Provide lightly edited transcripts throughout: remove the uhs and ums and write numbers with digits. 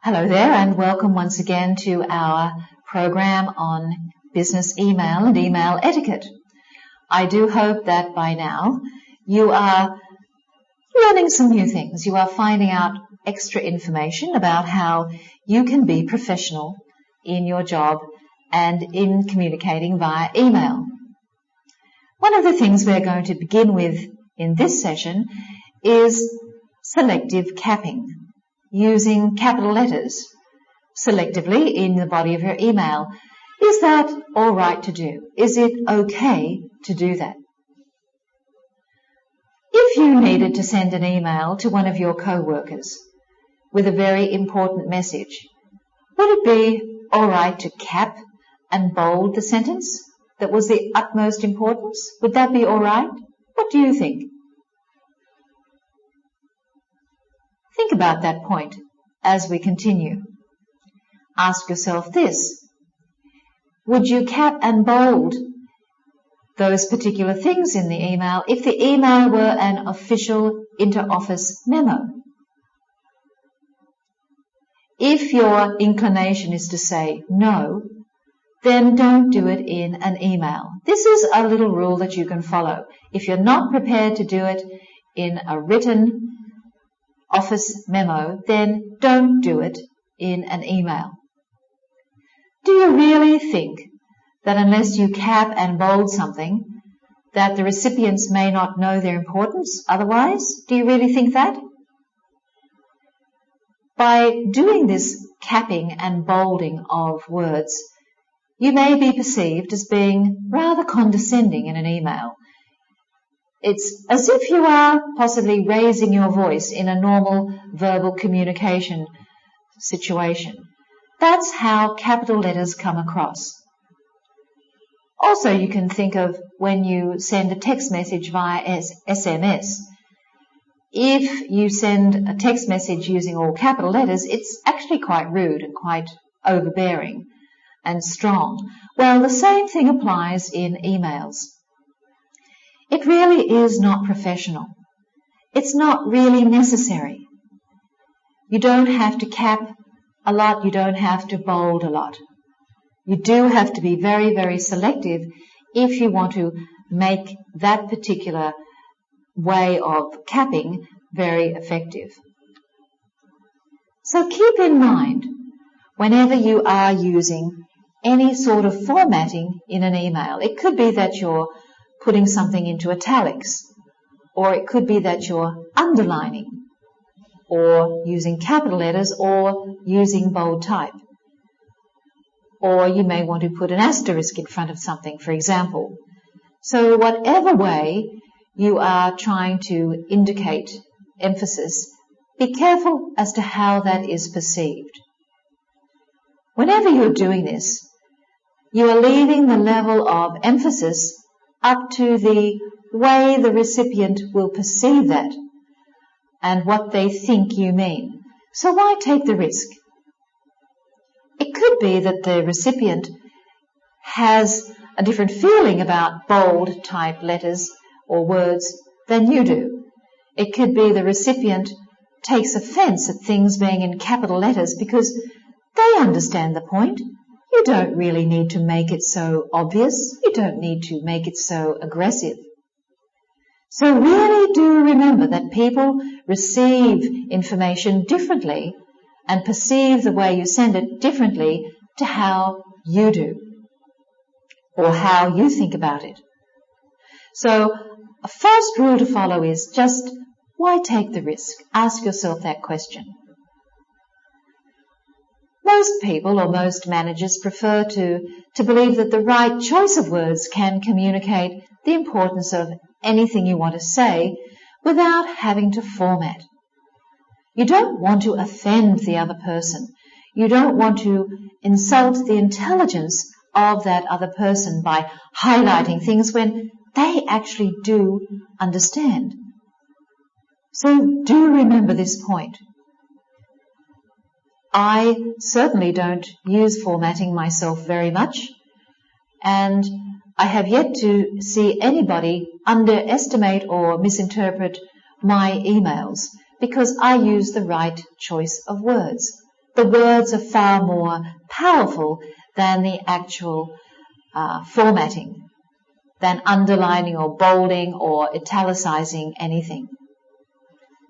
Hello there, and welcome once again to our program on business email and email etiquette. I do hope that by now you are learning some new things. You are finding out extra information about how you can be professional in your job and in communicating via email. One of the things we're going to begin with in this session is selective capping, using capital letters selectively in the body of your email. Is that all right to do? Is it okay to do that? If you needed to send an email to one of your co-workers with a very important message, would it be all right to cap and bold the sentence that was the utmost importance? Would that be all right? What do you think? Think about that point as we continue. Ask yourself this: would you cap and bold those particular things in the email if the email were an official inter-office memo? If your inclination is to say no, then don't do it in an email. This is a little rule that you can follow. If you're not prepared to do it in a written office memo, then don't do it in an email. Do you really think that unless you cap and bold something, that the recipients may not know their importance otherwise? Do you really think that? By doing this capping and bolding of words, you may be perceived as being rather condescending in an email. It's as if you are possibly raising your voice in a normal verbal communication situation. That's how capital letters come across. Also, you can think of when you send a text message via SMS. If you send a text message using all capital letters, it's actually quite rude and quite overbearing and strong. Well, the same thing applies in emails. It really is not professional. It's not really necessary. You don't have to cap a lot. You don't have to bold a lot. You do have to be very, very selective if you want to make that particular way of capping very effective. So keep in mind, whenever you are using any sort of formatting in an email, it could be that you're putting something into italics, or it could be that you're underlining, or using capital letters, or using bold type. Or you may want to put an asterisk in front of something, for example. So whatever way you are trying to indicate emphasis, be careful as to how that is perceived. Whenever you're doing this, you are leaving the level of emphasis up to the way the recipient will perceive that and what they think you mean. So why take the risk? It could be that the recipient has a different feeling about bold type letters or words than you do. It could be the recipient takes offense at things being in capital letters because they understand the point. You don't really need to make it so obvious. You don't need to make it so aggressive. So really do remember that people receive information differently and perceive the way you send it differently to how you do or how you think about it. So a first rule to follow is just, why take the risk? Ask yourself that question. Most people or most managers prefer to believe that the right choice of words can communicate the importance of anything you want to say without having to format. You don't want to offend the other person. You don't want to insult the intelligence of that other person by highlighting things when they actually do understand. So do remember this point. I certainly don't use formatting myself very much, and I have yet to see anybody underestimate or misinterpret my emails because I use the right choice of words. the words are far more powerful than the actual formatting, than underlining or bolding or italicizing anything.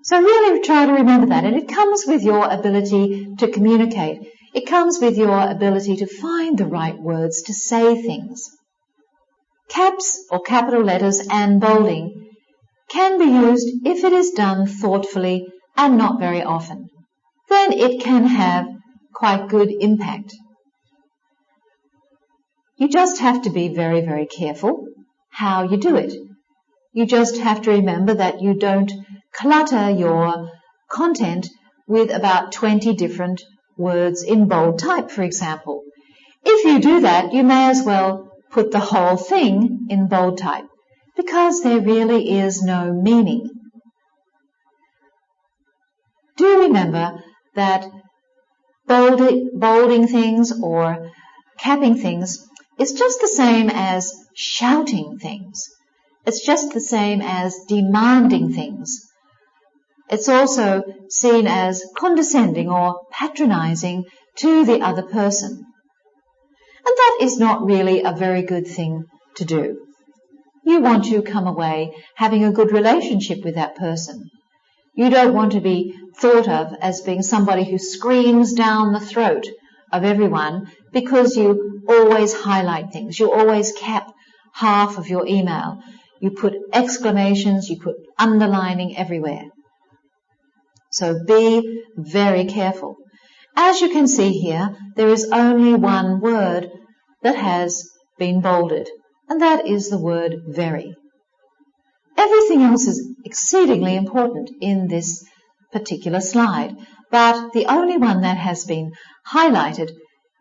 So really try to remember that, and it comes with your ability to communicate. It comes with your ability to find the right words to say things. Caps or capital letters and bolding can be used if it is done thoughtfully and not very often. Then it can have quite good impact. You just have to be very, very careful how you do it. You just have to remember that you don't clutter your content with about 20 different words in bold type, for example. If you do that, you may as well put the whole thing in bold type, because there really is no meaning. Do remember that bolding things or capping things is just the same as shouting things. It's just the same as demanding things. It's also seen as condescending or patronizing to the other person. And that is not really a very good thing to do. You want to come away having a good relationship with that person. You don't want to be thought of as being somebody who screams down the throat of everyone because you always highlight things. You always cap half of your email. You put exclamations, you put underlining everywhere. So be very careful. As you can see here, there is only one word that has been bolded, and that is the word very. Everything else is exceedingly important in this particular slide, but the only one that has been highlighted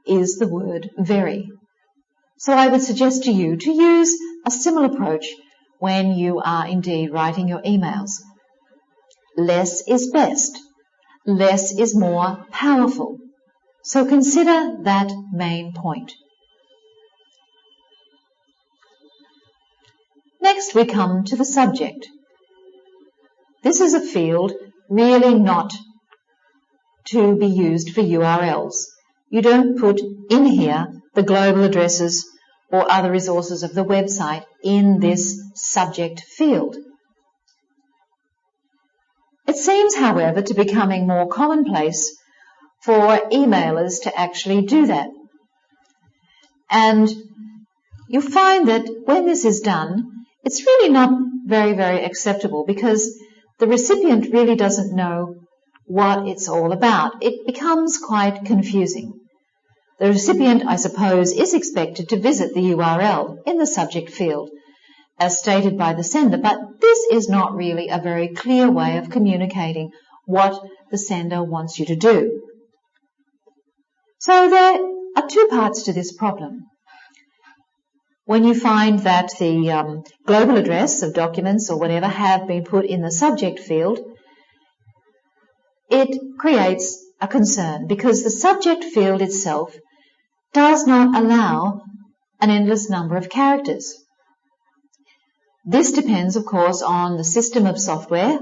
is the word very. So I would suggest to you to use a similar approach when you are indeed writing your emails. Less is best. Less is more powerful. So consider that main point. Next we come to the subject. This is a field really not to be used for URLs. You don't put in here the global addresses or other resources of the website in this subject field. It seems, however, to be becoming more commonplace for emailers to actually do that. And you'll find that when this is done, it's really not very, very acceptable because the recipient really doesn't know what it's all about. It becomes quite confusing. The recipient, I suppose, is expected to visit the URL in the subject field, as stated by the sender, but this is not really a very clear way of communicating what the sender wants you to do. So there are two parts to this problem. When you find that the global address of documents or whatever have been put in the subject field, it creates a concern because the subject field itself does not allow an endless number of characters. This depends, of course, on the system of software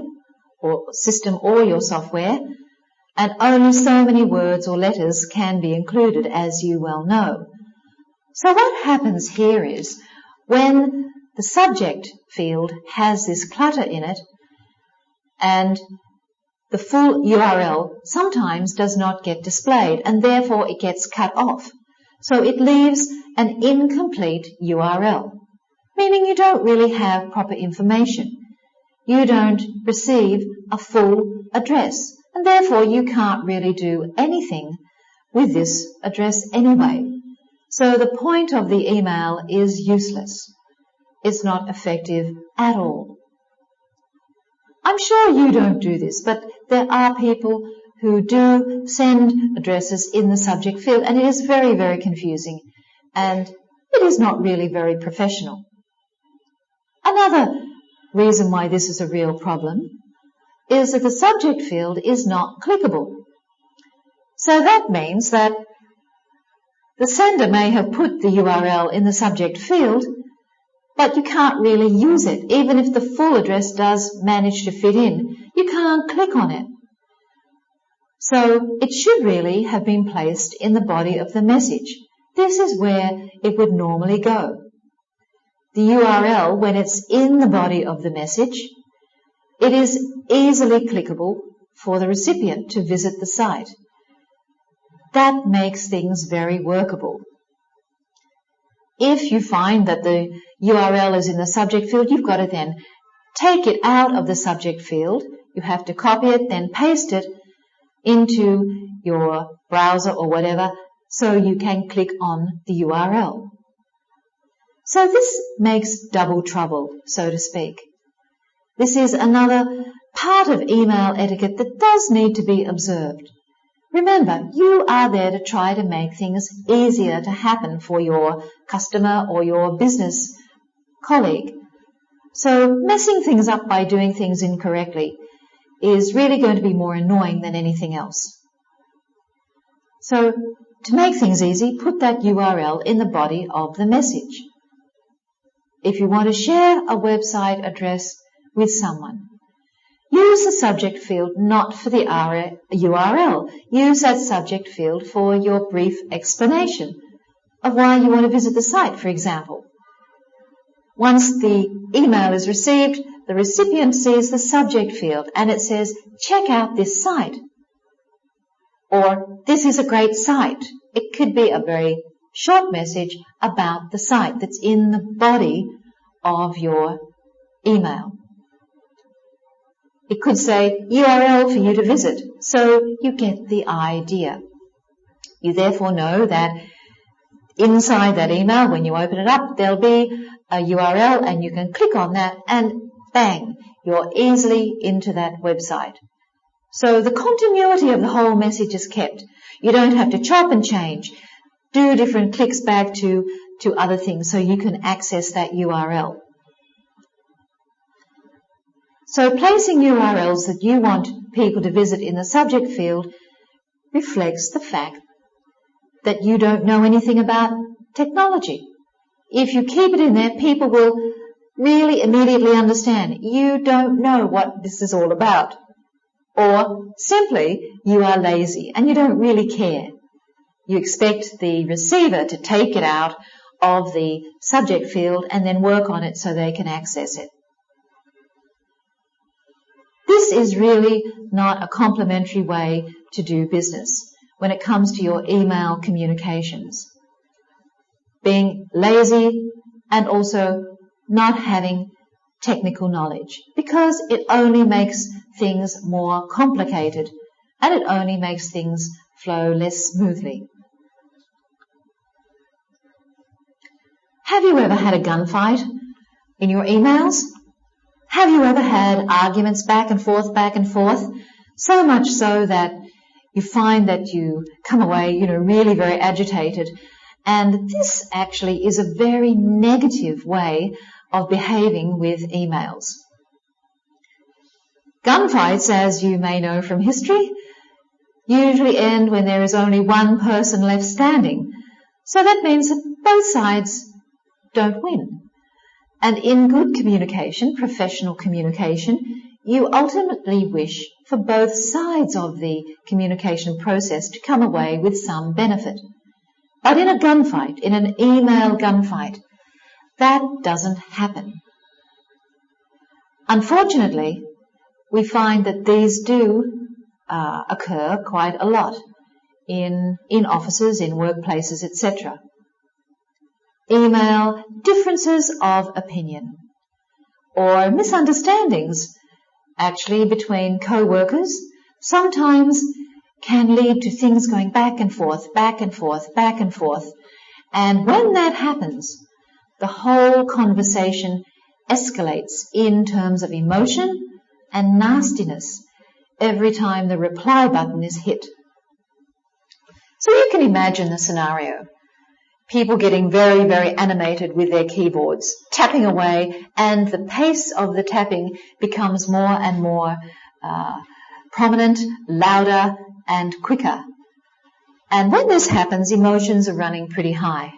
or your software, and only so many words or letters can be included, as you well know. So what happens here is when the subject field has this clutter in it and the full URL sometimes does not get displayed and therefore it gets cut off. So it leaves an incomplete URL, meaning you don't really have proper information. You don't receive a full address and therefore you can't really do anything with this address anyway. So the point of the email is useless. It's not effective at all. I'm sure you don't do this, but there are people who do send addresses in the subject field, and it is very, very confusing, and it is not really very professional. Another reason why this is a real problem is that the subject field is not clickable. So that means that the sender may have put the URL in the subject field, but you can't really use it. Even if the full address does manage to fit in, you can't click on it. So it should really have been placed in the body of the message. This is where it would normally go. The URL, when it's in the body of the message, it is easily clickable for the recipient to visit the site. That makes things very workable. If you find that the URL is in the subject field, you've got to then take it out of the subject field. You have to copy it, then paste it into your browser or whatever so you can click on the URL. So this makes double trouble, so to speak. This is another part of email etiquette that does need to be observed. Remember, you are there to try to make things easier to happen for your customer or your business colleague. So messing things up by doing things incorrectly is really going to be more annoying than anything else. So to make things easy, put that URL in the body of the message. If you want to share a website address with someone, use the subject field not for the URL. Use that subject field for your brief explanation of why you want to visit the site, for example. Once the email is received, the recipient sees the subject field and it says, check out this site. Or, this is a great site. It could be a very short message about the site that's in the body of your email. It could say URL for you to visit, so you get the idea. You therefore know that inside that email, when you open it up, there'll be a URL and you can click on that and bang, you're easily into that website. So the continuity of the whole message is kept. You don't have to chop and change, do different clicks back to other things so you can access that URL. So placing URLs that you want people to visit in the subject field reflects the fact that you don't know anything about technology. If you keep it in there, people will really immediately understand you don't know what this is all about. Or simply you are lazy and you don't really care. You expect the receiver to take it out of the subject field and then work on it so they can access it. This is really not a complimentary way to do business when it comes to your email communications. Being lazy and also not having technical knowledge, because it only makes things more complicated and it only makes things flow less smoothly. Have you ever had a gunfight in your emails? Have you ever had arguments back and forth, so much so that you find that you come away, really very agitated? And this actually is a very negative way of behaving with emails. Gunfights, as you may know from history, usually end when there is only one person left standing. So that means that both sides don't win. And in good communication, professional communication, you ultimately wish for both sides of the communication process to come away with some benefit. But in a gunfight, in an email gunfight, that doesn't happen. Unfortunately, we find that these do occur quite a lot in offices, in workplaces, etc. Email differences of opinion or misunderstandings actually between co-workers sometimes can lead to things going back and forth. And when that happens, the whole conversation escalates in terms of emotion and nastiness every time the reply button is hit. So you can imagine the scenario. People getting very, very animated with their keyboards, tapping away, and the pace of the tapping becomes more and more prominent, louder, and quicker. And when this happens, emotions are running pretty high.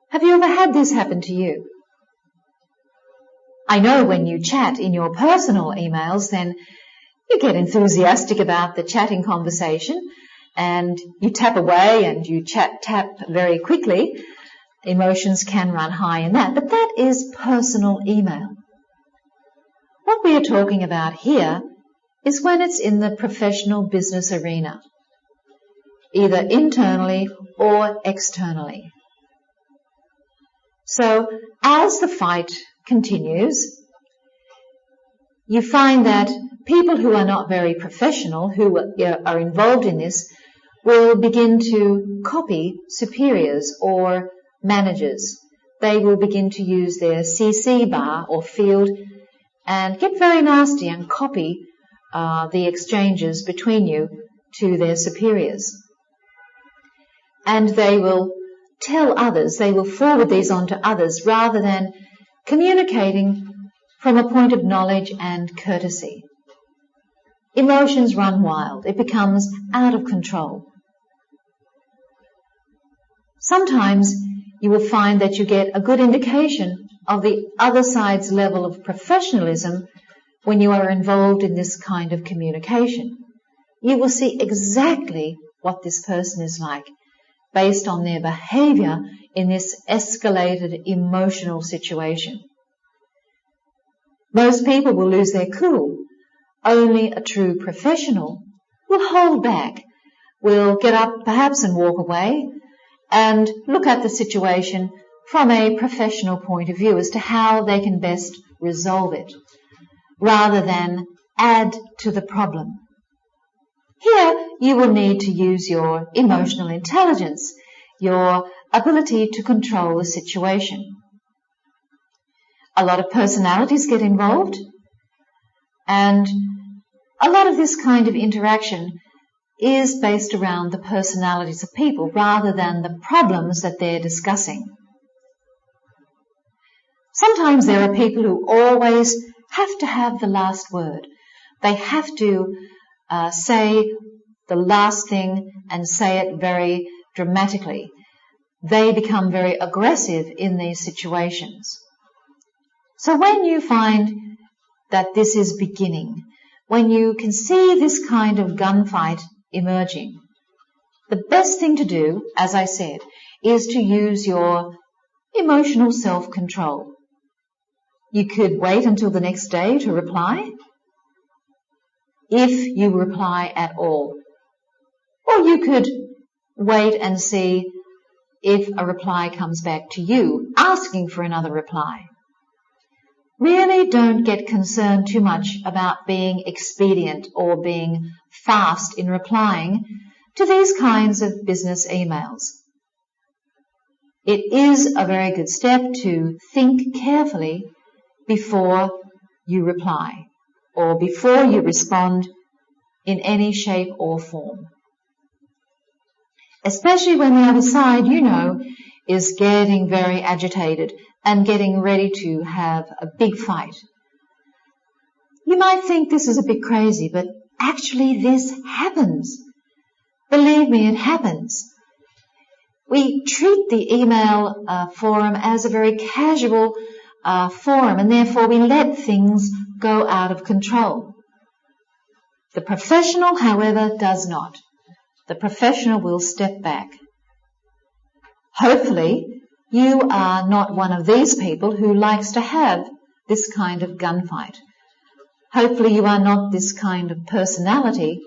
Have you ever had this happen to you? I know when you chat in your personal emails, then You get enthusiastic about the chatting conversation and you tap away and you tap very quickly. Emotions can run high in that, but that is personal email. What we are talking about here is when it's in the professional business arena, either internally or externally. So as the fight continues, you find that people who are not very professional, who are involved in this, will begin to copy superiors or managers. They will begin to use their CC bar or field and get very nasty and copy the exchanges between you to their superiors. And they will tell others, they will forward these on to others rather than communicating from a point of knowledge and courtesy. Emotions run wild. It becomes out of control. Sometimes you will find that you get a good indication of the other side's level of professionalism when you are involved in this kind of communication. You will see exactly what this person is like based on their behavior in this escalated emotional situation. Most people will lose their cool. Only a true professional will hold back, will get up perhaps and walk away and look at the situation from a professional point of view as to how they can best resolve it, rather than add to the problem. Here you will need to use your emotional intelligence, your ability to control the situation. A lot of personalities get involved, and a lot of this kind of interaction is based around the personalities of people rather than the problems that they're discussing. Sometimes there are people who always have to have the last word. They have to say the last thing and say it very dramatically. They become very aggressive in these situations. So when you find that this is beginning, when you can see this kind of gunfight emerging, the best thing to do, as I said, is to use your emotional self-control. You could wait until the next day to reply, if you reply at all. Or you could wait and see if a reply comes back to you asking for another reply. Really don't get concerned too much about being expedient or being fast in replying to these kinds of business emails. It is a very good step to think carefully before you reply or before you respond in any shape or form. Especially when the other side, is getting very agitated and getting ready to have a big fight. You might think this is a bit crazy, but actually this happens. Believe me, it happens. We treat the email forum as a very casual forum, and therefore we let things go out of control. The professional, however, does not. The professional will step back. Hopefully, you are not one of these people who likes to have this kind of gunfight. Hopefully, you are not this kind of personality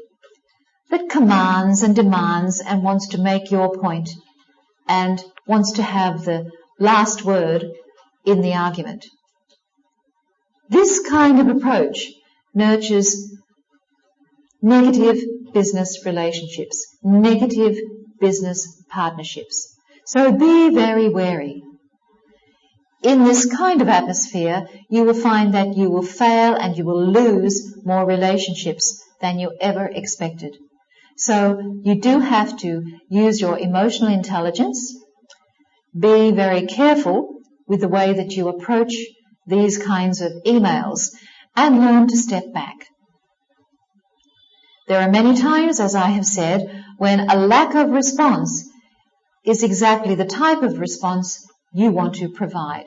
that commands and demands and wants to make your point and wants to have the last word in the argument. This kind of approach nurtures negative business relationships, negative business partnerships. So be very wary. In this kind of atmosphere, you will find that you will fail and you will lose more relationships than you ever expected. So you do have to use your emotional intelligence, be very careful with the way that you approach these kinds of emails, and learn to step back. There are many times, as I have said, when a lack of response is exactly the type of response you want to provide.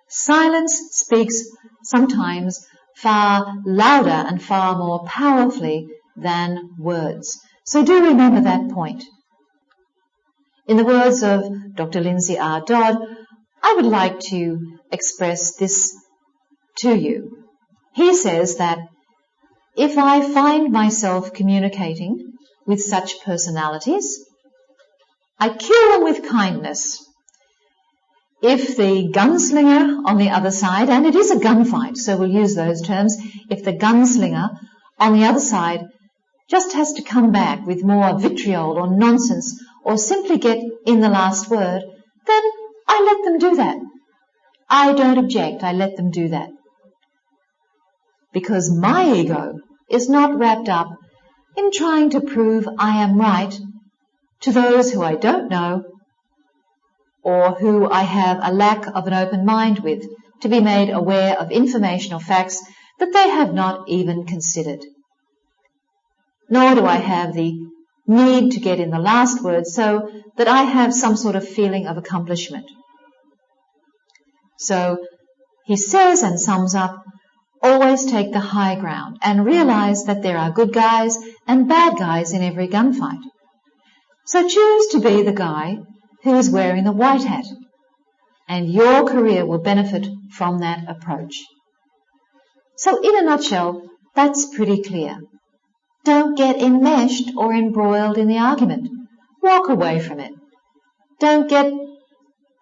Silence speaks sometimes far louder and far more powerfully than words. So do remember that point. In the words of Dr. Lindsay R. Dodd, I would like to express this to you. He says that if I find myself communicating with such personalities, I kill them with kindness. If the gunslinger on the other side, and it is a gunfight, so we'll use those terms, if the gunslinger on the other side just has to come back with more vitriol or nonsense or simply get in the last word, then I let them do that. I don't object, I let them do that. Because my ego is not wrapped up in trying to prove I am right to those who I don't know or who I have a lack of an open mind with, to be made aware of information or facts that they have not even considered. Nor do I have the need to get in the last word so that I have some sort of feeling of accomplishment. So he says and sums up, always take the high ground and realize that there are good guys and bad guys in every gunfight. So choose to be the guy who is wearing the white hat, and your career will benefit from that approach. So in a nutshell, that's pretty clear. Don't get enmeshed or embroiled in the argument. Walk away from it. Don't get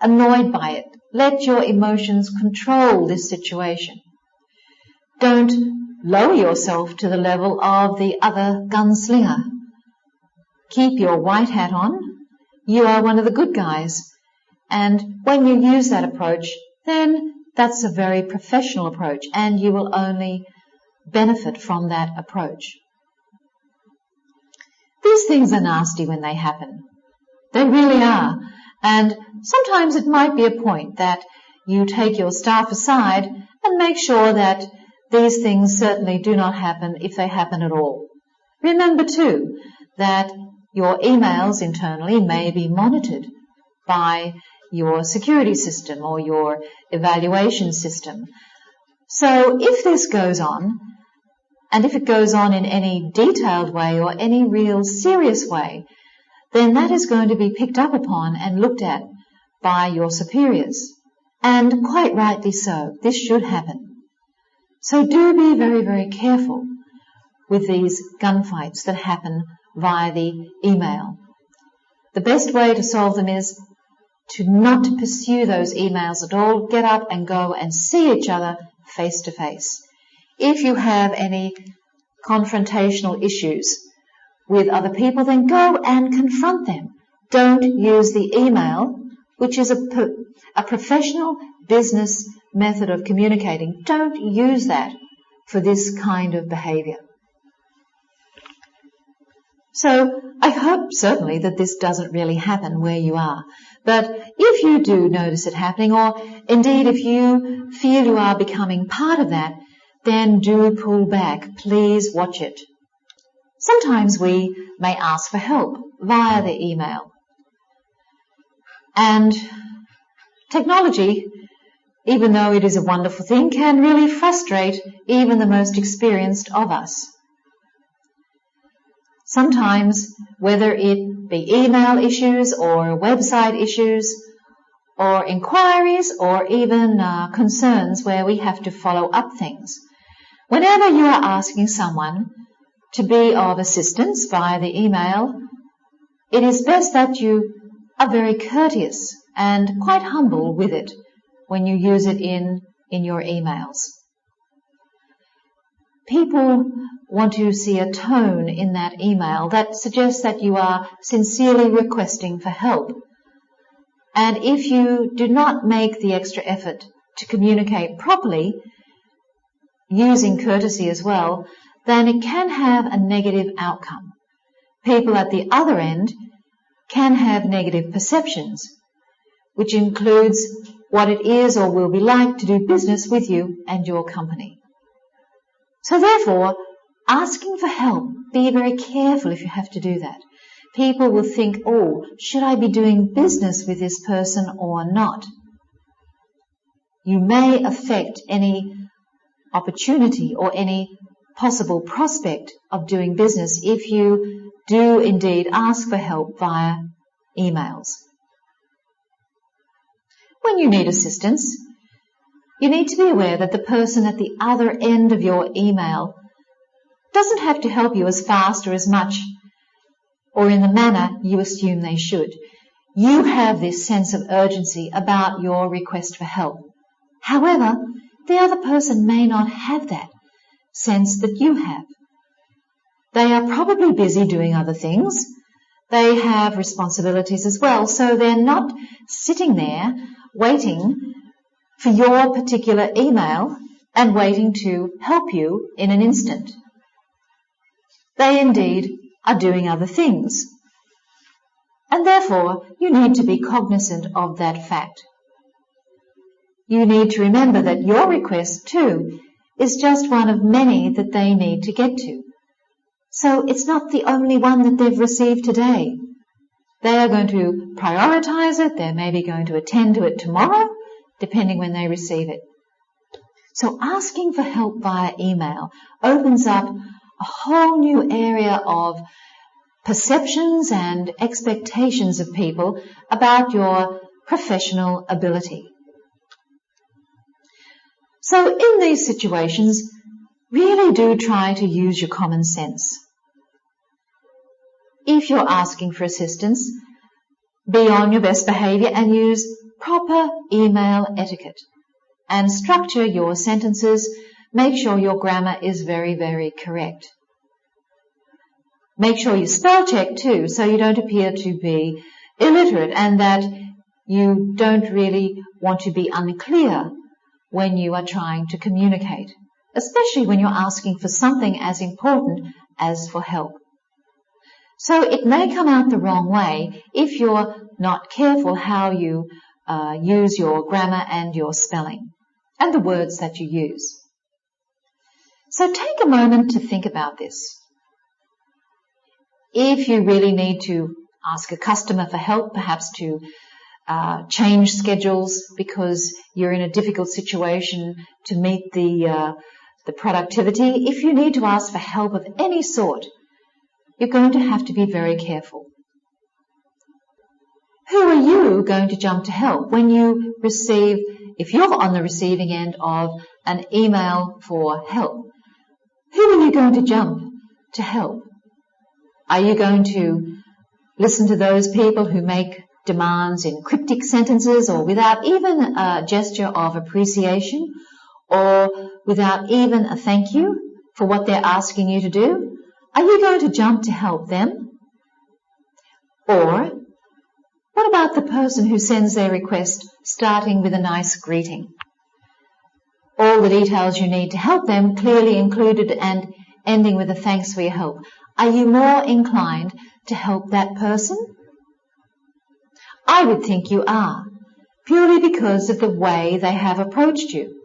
annoyed by it. Let your emotions control this situation. Don't lower yourself to the level of the other gunslinger. Keep your white hat on. You are one of the good guys. And when you use that approach, then that's a very professional approach, and you will only benefit from that approach. These things are nasty when they happen. They really are. And sometimes it might be a point that you take your staff aside and make sure that these things certainly do not happen if they happen at all. Remember too that your emails internally may be monitored by your security system or your evaluation system. So if this goes on, and if it goes on in any detailed way or any real serious way, then that is going to be picked up upon and looked at by your superiors. And quite rightly so. This should happen. So do be very, very careful with these gunfights that happen via the email. The best way to solve them is to not pursue those emails at all. Get up and go and see each other face to face. If you have any confrontational issues with other people, then go and confront them. Don't use the email, which is a professional business method of communicating. Don't use that for this kind of behavior. So I hope certainly that this doesn't really happen where you are. But if you do notice it happening, or indeed if you feel you are becoming part of that, then do pull back. Please watch it. Sometimes we may ask for help via the email. And technology, even though it is a wonderful thing, can really frustrate even the most experienced of us. Sometimes, whether it be email issues or website issues or inquiries or even concerns where we have to follow up things, whenever you are asking someone to be of assistance via the email, it is best that you are very courteous and quite humble with it when you use it in your emails. People want to see a tone in that email that suggests that you are sincerely requesting for help. And if you do not make the extra effort to communicate properly, using courtesy as well, then it can have a negative outcome. People at the other end can have negative perceptions, which includes what it is or will be like to do business with you and your company. So therefore, asking for help, be very careful if you have to do that. People will think, oh, should I be doing business with this person or not? You may affect any opportunity or any possible prospect of doing business if you do indeed ask for help via emails. When you need assistance, you need to be aware that the person at the other end of your email doesn't have to help you as fast or as much or in the manner you assume they should. You have this sense of urgency about your request for help. However, the other person may not have that sense that you have. They are probably busy doing other things. They have responsibilities as well, so they're not sitting there waiting for your particular email and waiting to help you in an instant. They indeed are doing other things. And therefore, you need to be cognizant of that fact. You need to remember that your request, too, is just one of many that they need to get to. So it's not the only one that they've received today. They are going to prioritize it. They're maybe going to attend to it tomorrow, depending when they receive it. So asking for help via email opens up a whole new area of perceptions and expectations of people about your professional ability. So in these situations, really do try to use your common sense. If you're asking for assistance, be on your best behavior and use proper email etiquette. And structure your sentences. Make sure your grammar is very, very correct. Make sure you spell check too, so you don't appear to be illiterate and that you don't really want to be unclear when you are trying to communicate, especially when you're asking for something as important as for help. So it may come out the wrong way if you're not careful how you use your grammar and your spelling and the words that you use. So take a moment to think about this. If you really need to ask a customer for help, perhaps to change schedules because you're in a difficult situation to meet the productivity, if you need to ask for help of any sort, you're going to have to be very careful. Who are you going to jump to help when you receive, if you're on the receiving end of an email for help? Who are you going to jump to help? Are you going to listen to those people who make demands in cryptic sentences or without even a gesture of appreciation or without even a thank you for what they're asking you to do? Are you going to jump to help them? Or what about the person who sends their request starting with a nice greeting? All the details you need to help them clearly included and ending with a thanks for your help. Are you more inclined to help that person? I would think you are, purely because of the way they have approached you.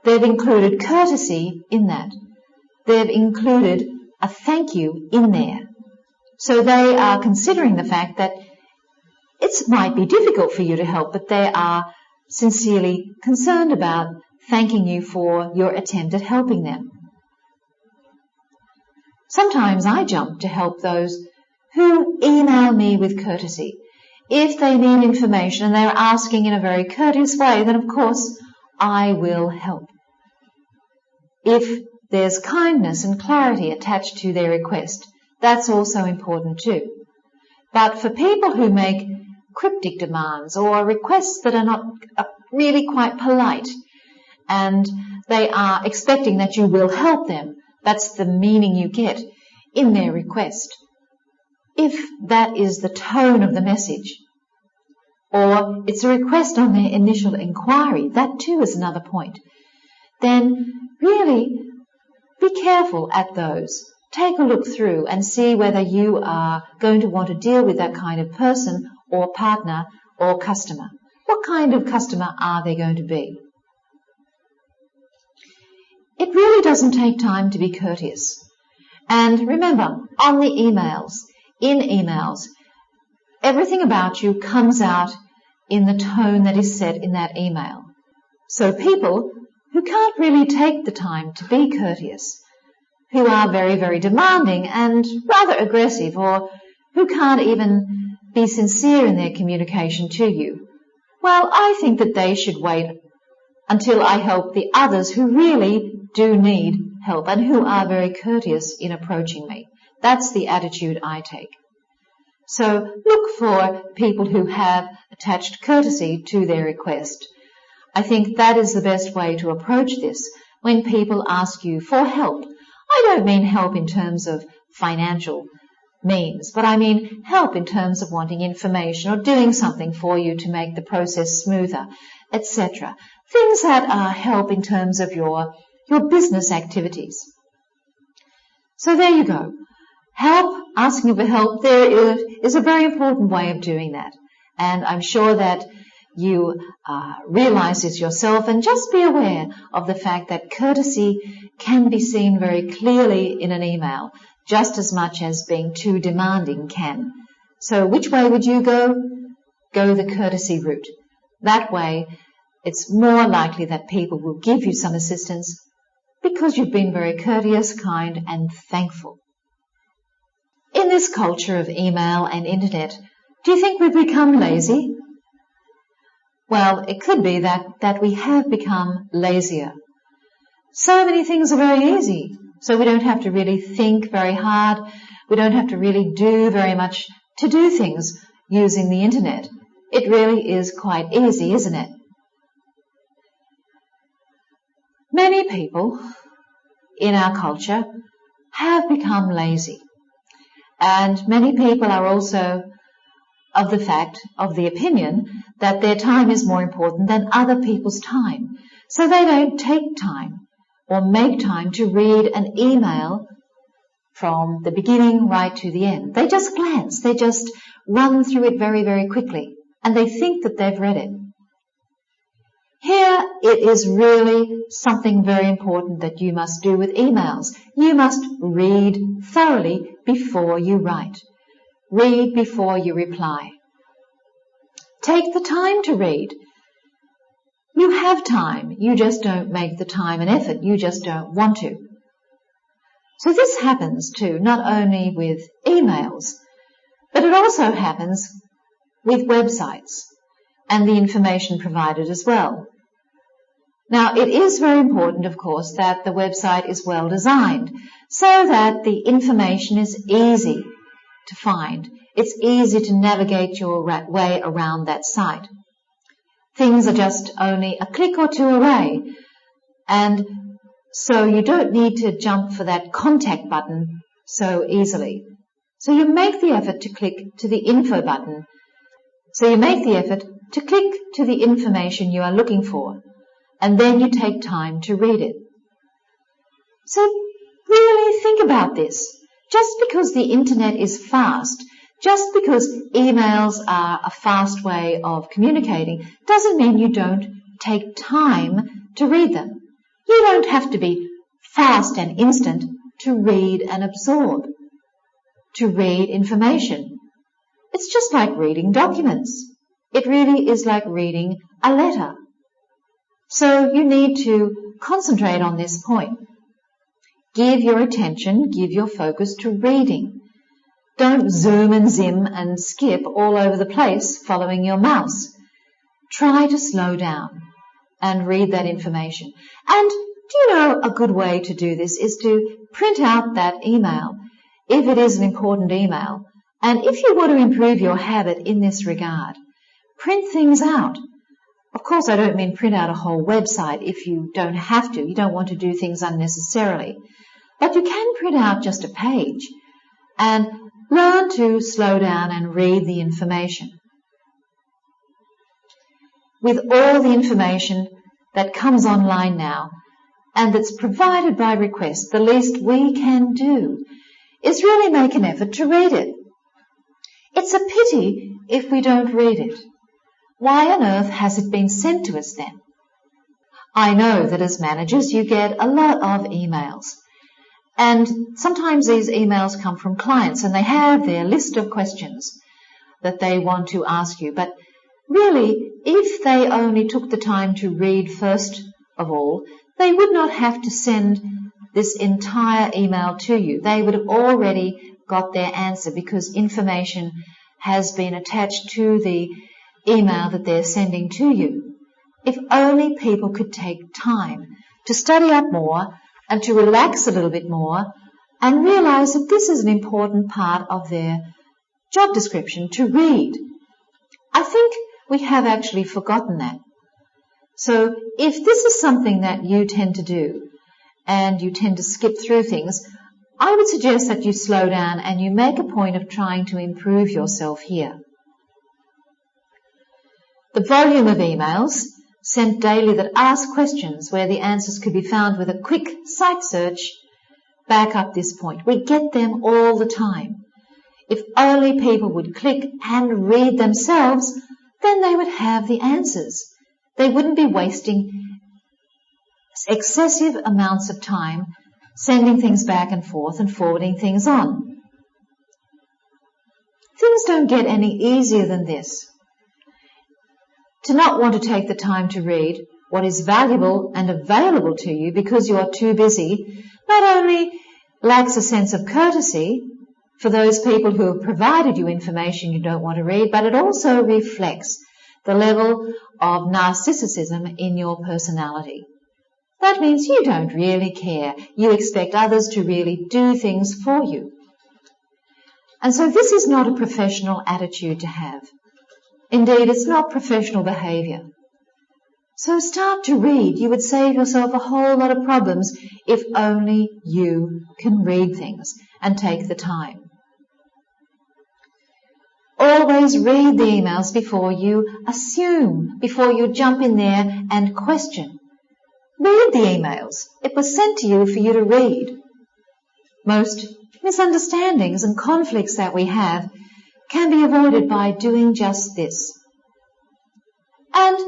They've included courtesy in that. They've included a thank you in there. So they are considering the fact that it might be difficult for you to help, but they are sincerely concerned about thanking you for your attempt at helping them. Sometimes I jump to help those who email me with courtesy. If they need information and they're asking in a very courteous way, then of course I will help. If there's kindness and clarity attached to their request, that's also important too. But for people who make cryptic demands or requests that are not really quite polite and they are expecting that you will help them, that's the meaning you get in their request. If that is the tone of the message, or it's a request on their initial inquiry, that too is another point, then really be careful at those. Take a look through and see whether you are going to want to deal with that kind of person or partner or customer. What kind of customer are they going to be? It really doesn't take time to be courteous. And remember, on the emails, in emails, everything about you comes out in the tone that is said in that email. So people who can't really take the time to be courteous, who are very, very demanding and rather aggressive, or who can't even be sincere in their communication to you, well, I think that they should wait until I help the others who really do need help and who are very courteous in approaching me. That's the attitude I take. So look for people who have attached courtesy to their request. I think that is the best way to approach this when people ask you for help. I don't mean help in terms of financial means, but I mean help in terms of wanting information or doing something for you to make the process smoother, etc. Things that are help in terms of your business activities. So there you go. Help, asking for help, there is a very important way of doing that. And I'm sure that you realize this yourself, and just be aware of the fact that courtesy can be seen very clearly in an email, just as much as being too demanding can. So which way would you go? Go the courtesy route. That way, it's more likely that people will give you some assistance because you've been very courteous, kind, and thankful. In this culture of email and internet, do you think we've become lazy? Well, it could be that we have become lazier. So many things are very easy, so we don't have to really think very hard. We don't have to really do very much to do things using the internet. It really is quite easy, isn't it? Many people in our culture have become lazy, and many people are also of the opinion that their time is more important than other people's time. So they don't take time or make time to read an email from the beginning right to the end. They just glance, they just run through it very, very quickly, and they think that they've read it. Here it is really something very important that you must do with emails. You must read thoroughly before you write. Read before you reply. Take the time to read. You have time. You just don't make the time and effort. You just don't want to. So this happens too, not only with emails, but it also happens with websites and the information provided as well. Now, it is very important, of course, that the website is well designed so that the information is easy to find. It's easy to navigate your way around that site. Things are just only a click or two away, and so you don't need to jump for that contact button so easily. So you make the effort to click to the info button. So you make the effort to click to the information you are looking for, and then you take time to read it. So really think about this. Just because the internet is fast, just because emails are a fast way of communicating, doesn't mean you don't take time to read them. You don't have to be fast and instant to read and absorb, to read information. It's just like reading documents. It really is like reading a letter. So you need to concentrate on this point. Give your attention, give your focus to reading. Don't zoom and zim and skip all over the place following your mouse. Try to slow down and read that information. And do you know a good way to do this is to print out that email, if it is an important email. And if you want to improve your habit in this regard, print things out. Of course, I don't mean print out a whole website if you don't have to. You don't want to do things unnecessarily. But you can print out just a page and learn to slow down and read the information. With all the information that comes online now and that's provided by request, the least we can do is really make an effort to read it. It's a pity if we don't read it. Why on earth has it been sent to us then? I know that as managers you get a lot of emails. And sometimes these emails come from clients and they have their list of questions that they want to ask you. But really, if they only took the time to read first of all they would not have to send this entire email to you. They would have already got their answer because information has been attached to the email that they're sending to you. If only people could take time to study up more and to relax a little bit more and realize that this is an important part of their job description to read. I think we have actually forgotten that. So if this is something that you tend to do and you tend to skip through things, I would suggest that you slow down and you make a point of trying to improve yourself here. The volume of emails sent daily that ask questions where the answers could be found with a quick site search back up this point. We get them all the time. If only people would click and read themselves, then they would have the answers. They wouldn't be wasting excessive amounts of time sending things back and forth and forwarding things on. Things don't get any easier than this. To not want to take the time to read what is valuable and available to you because you are too busy not only lacks a sense of courtesy for those people who have provided you information you don't want to read, but it also reflects the level of narcissism in your personality. That means you don't really care. You expect others to really do things for you. And so this is not a professional attitude to have. Indeed, it's not professional behavior. So start to read. You would save yourself a whole lot of problems if only you can read things and take the time. Always read the emails before you assume, before you jump in there and question. Read the emails. It was sent to you for you to read. Most misunderstandings and conflicts that we have can be avoided by doing just this. And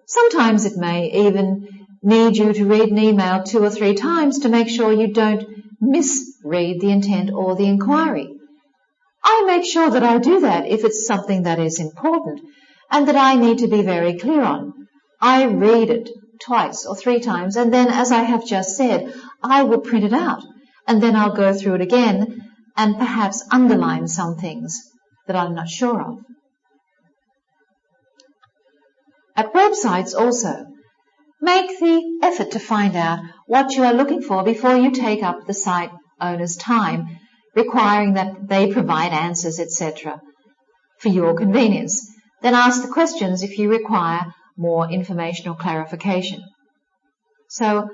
sometimes it may even need you to read an email 2 or 3 times to make sure you don't misread the intent or the inquiry. I make sure that I do that if it's something that is important and that I need to be very clear on. I read it 2 or 3 times, and then, as I have just said, I will print it out, and then I'll go through it again and perhaps underline some things that I'm not sure of. At websites also, make the effort to find out what you are looking for before you take up the site owner's time, requiring that they provide answers, etc., for your convenience. Then ask the questions if you require more information or clarification. So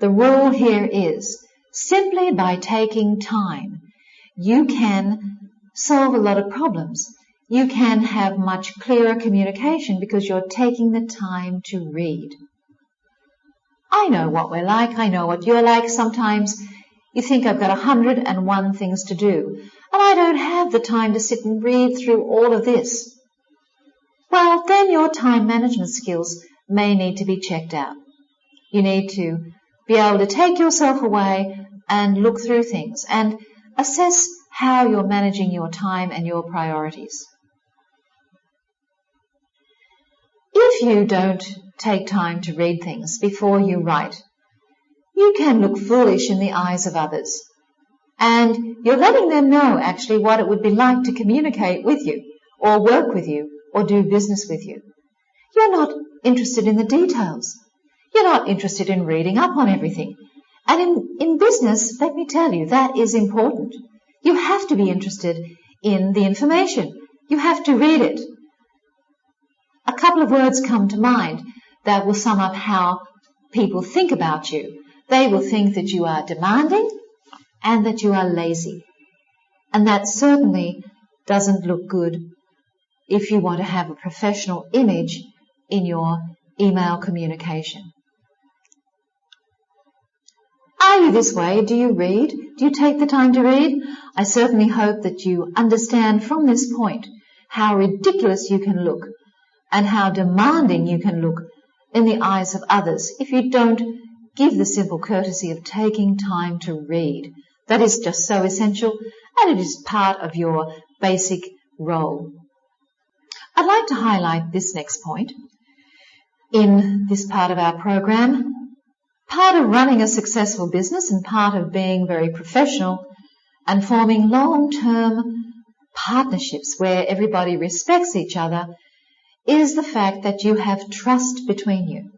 the rule here is, simply by taking time, you can solve a lot of problems. You can have much clearer communication because you're taking the time to read. I know what we're like. I know what you're like. Sometimes you think I've got 101 things to do, and I don't have the time to sit and read through all of this. Well, then your time management skills may need to be checked out. You need to be able to take yourself away and look through things and assess how you're managing your time and your priorities. If you don't take time to read things before you write, you can look foolish in the eyes of others. And you're letting them know actually what it would be like to communicate with you or work with you or do business with you. You're not interested in the details. You're not interested in reading up on everything. And in business, let me tell you, that is important. You have to be interested in the information. You have to read it. A couple of words come to mind that will sum up how people think about you. They will think that you are demanding and that you are lazy. And that certainly doesn't look good if you want to have a professional image in your email communication. Are you this way? Do you read? Do you take the time to read? I certainly hope that you understand from this point how ridiculous you can look and how demanding you can look in the eyes of others if you don't give the simple courtesy of taking time to read. That is just so essential, and it is part of your basic role. I'd like to highlight this next point in this part of our program, Part of running a successful business and part of being very professional and forming long-term partnerships where everybody respects each other is the fact that you have trust between you.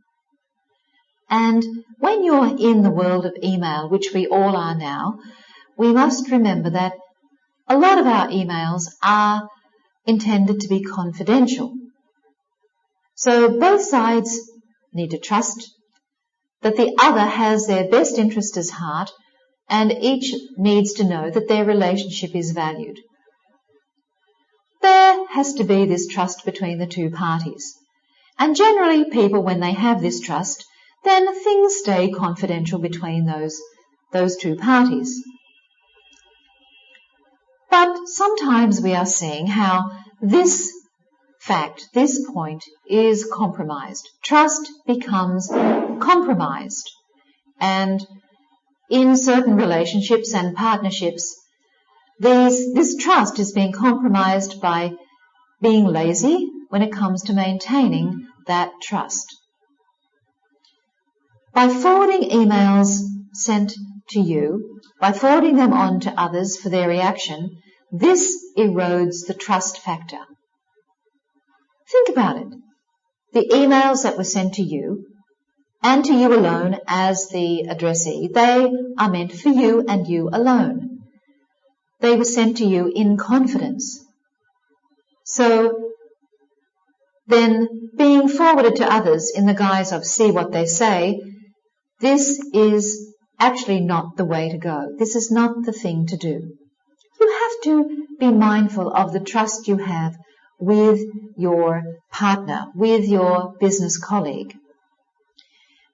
And when you're in the world of email, which we all are now, we must remember that a lot of our emails are intended to be confidential. So both sides need to trust that the other has their best interest at heart, and each needs to know that their relationship is valued. There has to be this trust between the two parties. And generally people, when they have this trust, then things stay confidential between those two parties. But sometimes we are seeing how this fact, this point, is compromised. Trust becomes compromised. And in certain relationships and partnerships, this trust is being compromised by being lazy when it comes to maintaining that trust. By forwarding emails sent to you, by forwarding them on to others for their reaction, this erodes the trust factor. Think about it. The emails that were sent to you, and to you alone as the addressee, they are meant for you and you alone. They were sent to you in confidence. So then being forwarded to others in the guise of see what they say, this is actually not the way to go. This is not the thing to do. You have to be mindful of the trust you have with your partner, with your business colleague.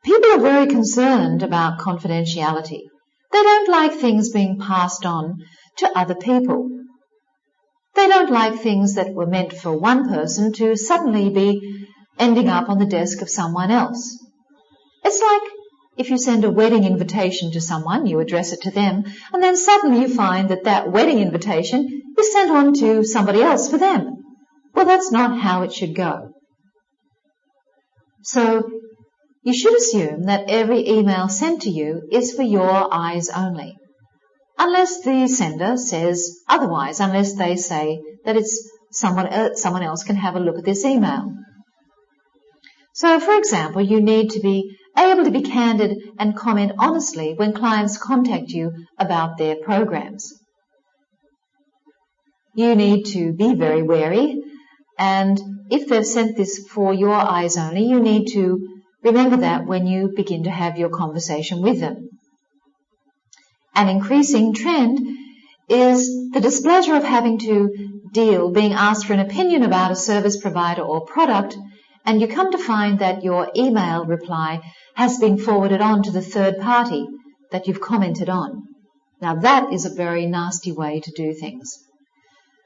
People are very concerned about confidentiality. They don't like things being passed on to other people. They don't like things that were meant for one person to suddenly be ending up on the desk of someone else. It's like if you send a wedding invitation to someone, you address it to them, and then suddenly you find that that wedding invitation is sent on to somebody else for them. Well, that's not how it should go. So you should assume that every email sent to you is for your eyes only, unless the sender says otherwise, unless they say that it's someone else can have a look at this email. So, for example, you need to be able to be candid and comment honestly when clients contact you about their programs. You need to be very wary, and if they've sent this for your eyes only, you need to remember that when you begin to have your conversation with them. An increasing trend is the displeasure of having to being asked for an opinion about a service provider or product, and you come to find that your email reply has been forwarded on to the third party that you've commented on. Now that is a very nasty way to do things.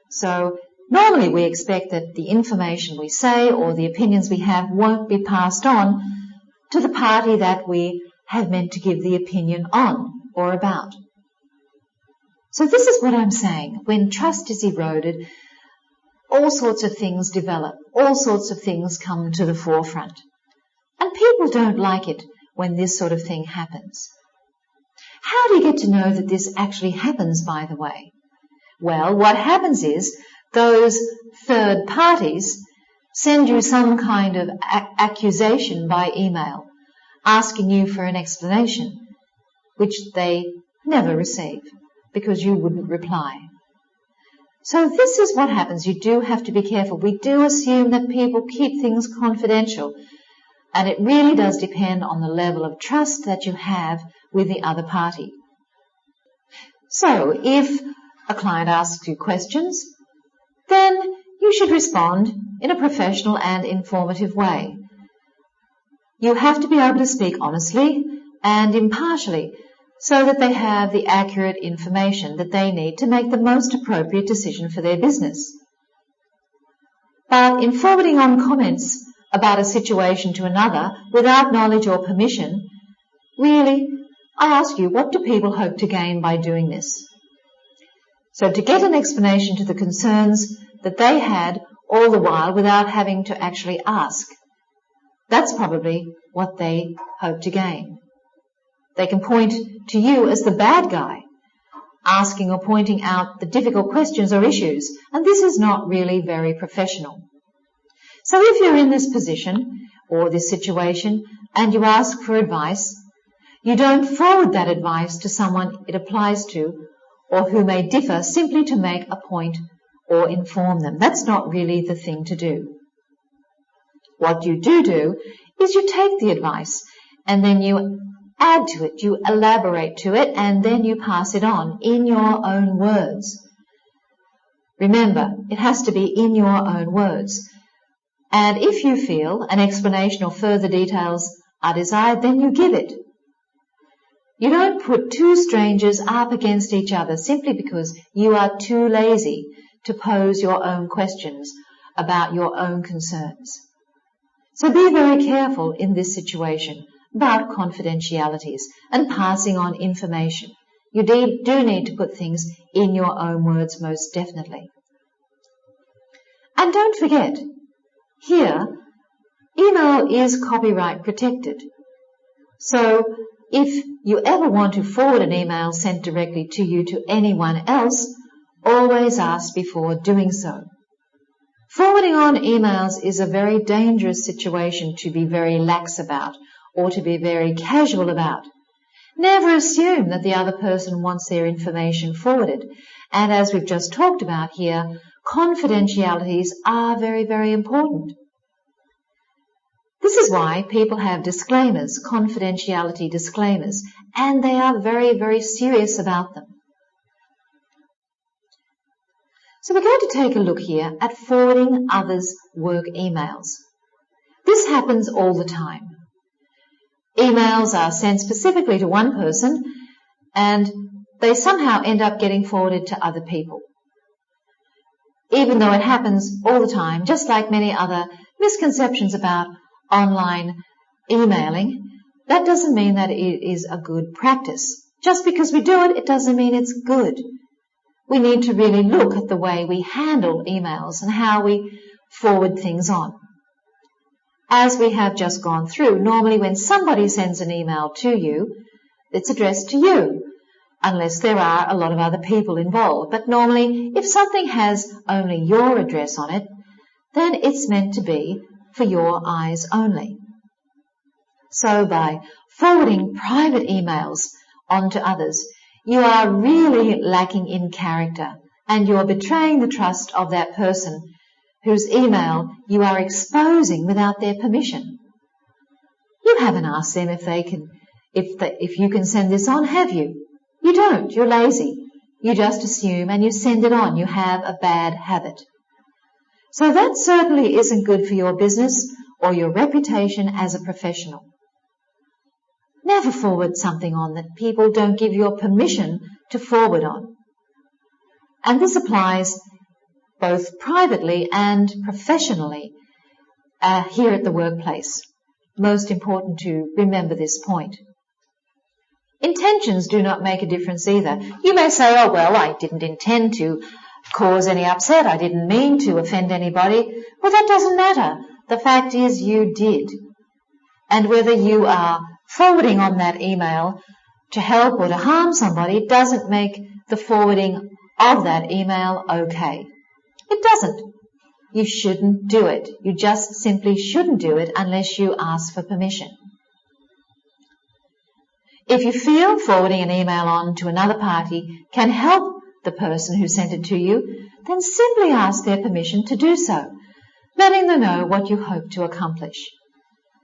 So normally we expect that the information we say or the opinions we have won't be passed on to the party that we have meant to give the opinion on or about. So this is what I'm saying. When trust is eroded, all sorts of things develop, all sorts of things come to the forefront. And people don't like it when this sort of thing happens. How do you get to know that this actually happens, by the way? Well, what happens is those third parties send you some kind of accusation by email, asking you for an explanation, which they never receive because you wouldn't reply. So this is what happens. You do have to be careful. We do assume that people keep things confidential, and it really does depend on the level of trust that you have with the other party. So if a client asks you questions, then you should respond in a professional and informative way. You have to be able to speak honestly and impartially so that they have the accurate information that they need to make the most appropriate decision for their business. But in forwarding on comments about a situation to another without knowledge or permission, really, I ask you, what do people hope to gain by doing this? So to get an explanation to the concerns that they had all the while without having to actually ask, that's probably what they hope to gain. They can point to you as the bad guy, asking or pointing out the difficult questions or issues, and this is not really very professional. So if you're in this position or this situation and you ask for advice, you don't forward that advice to someone it applies to or who may differ simply to make a point or inform them. That's not really the thing to do. What you do is you take the advice and then you add to it, you elaborate to it, and then you pass it on in your own words. Remember, it has to be in your own words. And if you feel an explanation or further details are desired, then you give it. You don't put two strangers up against each other simply because you are too lazy to pose your own questions about your own concerns. So be very careful in this situation about confidentialities and passing on information. You do need to put things in your own words, most definitely. And don't forget, here, email is copyright protected. So if you ever want to forward an email sent directly to you to anyone else, always ask before doing so. Forwarding on emails is a very dangerous situation to be very lax about or to be very casual about. Never assume that the other person wants their information forwarded. And as we've just talked about here, confidentialities are very, very important. This is why people have disclaimers, confidentiality disclaimers, and they are very, very serious about them. So we're going to take a look here at forwarding others' work emails. This happens all the time. Emails are sent specifically to one person and they somehow end up getting forwarded to other people. Even though it happens all the time, just like many other misconceptions about online emailing, that doesn't mean that it is a good practice. Just because we do it, it doesn't mean it's good. We need to really look at the way we handle emails and how we forward things on. As we have just gone through, normally when somebody sends an email to you, it's addressed to you, unless there are a lot of other people involved. But normally, if something has only your address on it, then it's meant to be for your eyes only. So by forwarding private emails on to others, you are really lacking in character and you're betraying the trust of that person whose email you are exposing without their permission. You haven't asked them if you can send this on, have you? You don't. You're lazy. You just assume and you send it on. You have a bad habit. So that certainly isn't good for your business or your reputation as a professional. Never forward something on that people don't give your permission to forward on. And this applies both privately and professionally here at the workplace. Most important to remember this point. Intentions do not make a difference either. You may say, oh, well, I didn't intend to cause any upset. I didn't mean to offend anybody. Well, that doesn't matter. The fact is you did. And whether you are forwarding on that email to help or to harm somebody doesn't make the forwarding of that email okay. It doesn't. You shouldn't do it. You just simply shouldn't do it unless you ask for permission. If you feel forwarding an email on to another party can help the person who sent it to you, then simply ask their permission to do so, letting them know what you hope to accomplish.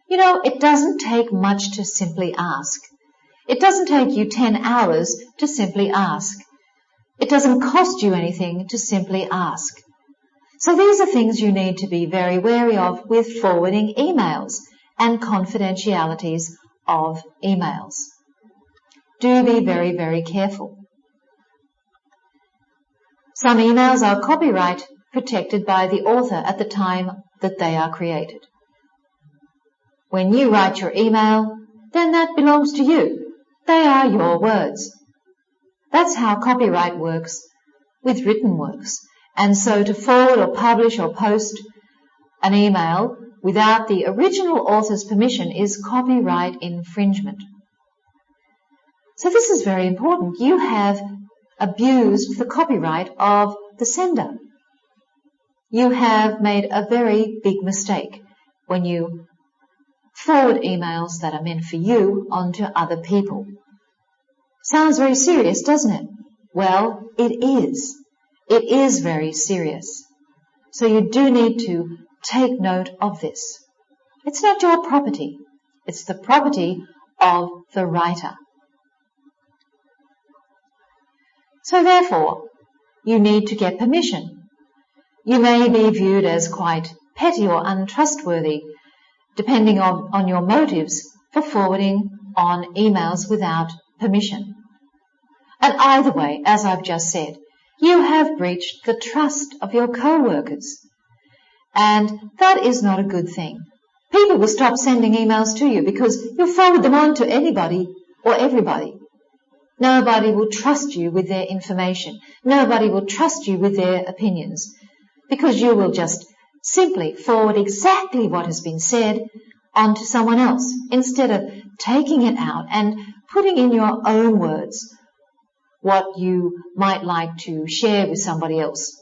You know, it doesn't take much to simply ask. It doesn't take you 10 hours to simply ask. It doesn't cost you anything to simply ask. So these are things you need to be very wary of with forwarding emails and confidentialities of emails. Do be very, very careful. Some emails are copyright protected by the author at the time that they are created. When you write your email, then that belongs to you. They are your words. That's how copyright works with written works. And so to forward or publish or post an email without the original author's permission is copyright infringement. So this is very important. You have abused the copyright of the sender. You have made a very big mistake when you forward emails that are meant for you onto other people. Sounds very serious, doesn't it? Well, it is. It is very serious. So you do need to take note of this. It's not your property. It's the property of the writer. So therefore, you need to get permission. You may be viewed as quite petty or untrustworthy, depending on your motives for forwarding on emails without permission. And either way, as I've just said, you have breached the trust of your co-workers. And that is not a good thing. People will stop sending emails to you because you'll forward them on to anybody or everybody. Nobody will trust you with their information. Nobody will trust you with their opinions because you will just simply forward exactly what has been said onto someone else instead of taking it out and putting in your own words what you might like to share with somebody else.